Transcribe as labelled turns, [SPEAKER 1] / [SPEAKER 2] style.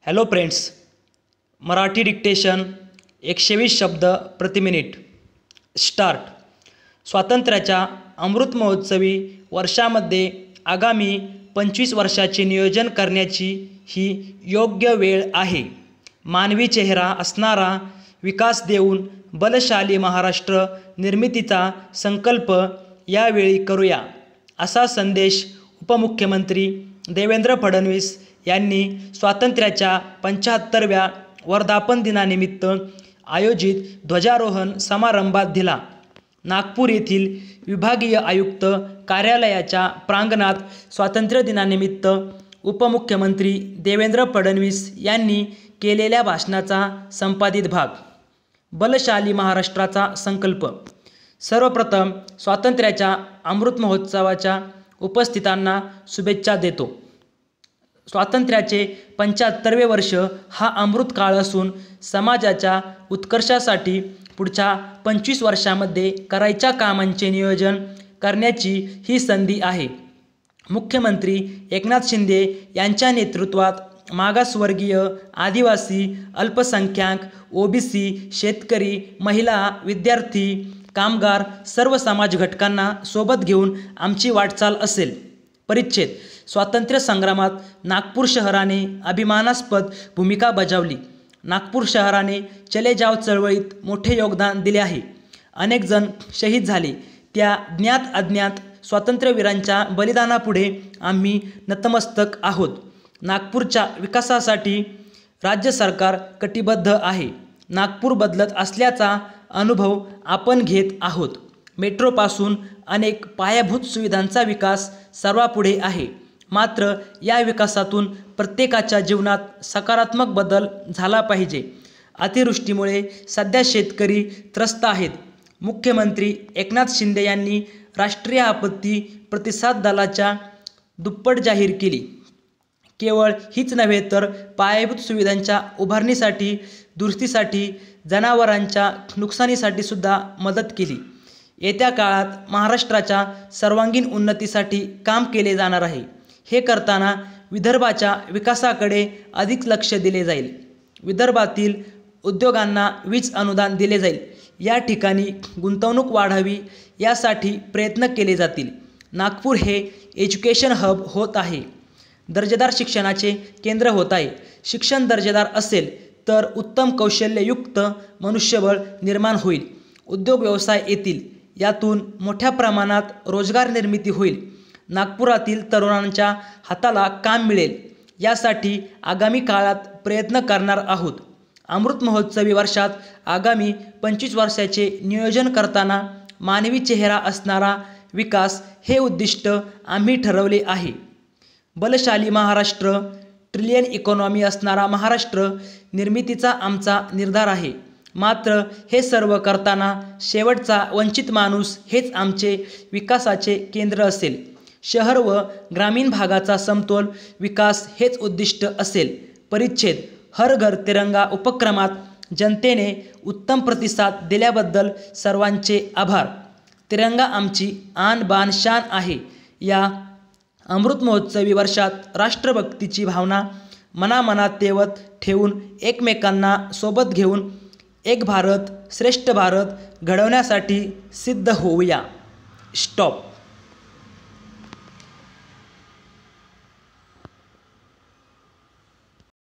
[SPEAKER 1] Hello friends, Marathi dictation 120 शब्द प्रति minute. Start. स्वातंत्र्याच्या अमृत महोत्सवी वर्षामध्ये आगामी 25 वर्षाचे नियोजन करण्याची ही योग्य वेळ आहे. मानवी चेहरा असणारा विकास देऊन बलशाली महाराष्ट्र निर्मितीचा संकल्प यावेळी करूया, असा संदेश उपमुख्यमंत्री देवेंद्र फडणवीस यांनी स्वातंत्र्याच्या 75व्या वर्धापन दिनानिमित्त आयोजित ध्वजारोहण समारंभात दिला. नागपूर येथील विभागीय आयुक्त कार्यालयाच्या प्रांगणात स्वातंत्र्य दिनानिमित्त उपमुख्यमंत्री देवेंद्र फडणवीस यांनी केलेल्या भाषणाचा संपादित भाग. बलशाली महाराष्ट्राचा संकल्प. सर्वप्रथम स्वातंत्र्याच्या अमृत महोत्सवाच्या उपस्थितांना शुभेच्छा देतो. स्वातंत्र्याचे 75वे वर्ष हा अमृत काळ असून समाजाच्या उत्कर्षासाठी पुढच्या 25 वर्षांमध्ये करायच्या कामांचे नियोजन करण्याची ही संधी आहे. मुख्यमंत्री एकनाथ शिंदे यांच्या नेतृत्वात मागासवर्गीय, आदिवासी, अल्पसंख्याक, ओबीसी, शेतकरी, महिला, विद्यार्थी, कामगार सर्व समाज घटकांना सोबत घेऊन आमची वाटचाल असेल. परिच्छेद. स्वातंत्र्य संग्रामात नागपूर शहराने अभिमानास्पद भूमिका बजावली. नागपूर शहराने चले जाव चळवळीत मोठे योगदान दिले आहे. अनेक जण शहीद झाले. त्या ज्ञात अज्ञात स्वातंत्र्यवीरांच्या बलिदानापुढे आम्ही नतमस्तक आहोत. नागपूरच्या विकासासाठी राज्य सरकार कटिबद्ध आहे. नागपूर बदलत असल्याचा अनुभव आपण घेत आहोत. मेट्रोपासून अनेक पायाभूत सुविधांचा विकास सर्वापुढे आहे. मात्र या विकासातून प्रत्येकाच्या जीवनात सकारात्मक बदल झाला पाहिजे. अतिवृष्टीमुळे सध्या शेतकरी त्रस्त आहेत. मुख्यमंत्री एकनाथ शिंदे यांनी राष्ट्रीय आपत्ती प्रतिसाद दलाच्या दुप्पट जाहीर केली. केवळ हीच नव्हे तर पायाभूत सुविधांच्या उभारणीसाठी, दुरुस्तीसाठी, जनावरांच्या नुकसानीसाठी सुद्धा मदत केली. येत्या काळात महाराष्ट्राच्या सर्वांगीण उन्नतीसाठी काम केले जाणार आहे. हे करताना विदर्भाच्या विकासाकडे अधिक लक्ष दिले जाईल. विदर्भातील उद्योगांना वीज अनुदान दिले जाईल. या ठिकाणी गुंतवणूक वाढावी यासाठी प्रयत्न केले जातील. नागपूर हे एज्युकेशन हब होत आहे. दर्जेदार शिक्षणाचे केंद्र होत आहे. शिक्षण दर्जेदार असेल तर उत्तम कौशल्ययुक्त मनुष्यबळ निर्माण होईल. उद्योग व्यवसाय येतील. यातून मोठ्या प्रमाणात रोजगार निर्मिती होईल. नागपुरातील तरुणांच्या हाताला काम मिळेल. यासाठी आगामी काळात प्रयत्न करणार आहोत. अमृत महोत्सवी वर्षात आगामी 25 वर्षाचे नियोजन करताना मानवी चेहरा असणारा विकास हे उद्दिष्ट आम्ही ठरवले आहे. बलशाली महाराष्ट्र, ट्रिलियन इकॉनॉमी असणारा महाराष्ट्र निर्मितीचा आमचा निर्धार आहे. मात्र हे सर्व करताना शेवटचा वंचित माणूस हेच आमचे विकासाचे केंद्र असेल. शहर व ग्रामीण भागाचा समतोल विकास हेच उद्दिष्ट असेल. परिच्छेद. हर घर तिरंगा उपक्रमात जनतेने उत्तम प्रतिसाद दिल्याबद्दल सर्वांचे आभार. तिरंगा आमची आन बान शान आहे. या अमृत महोत्सवी वर्षात राष्ट्रभक्तीची भावना मनामनात तेवत ठेवून एकमेकांना सोबत घेऊन एक भारत श्रेष्ठ भारत घडवण्यासाठी सिद्ध होऊया. स्टॉप.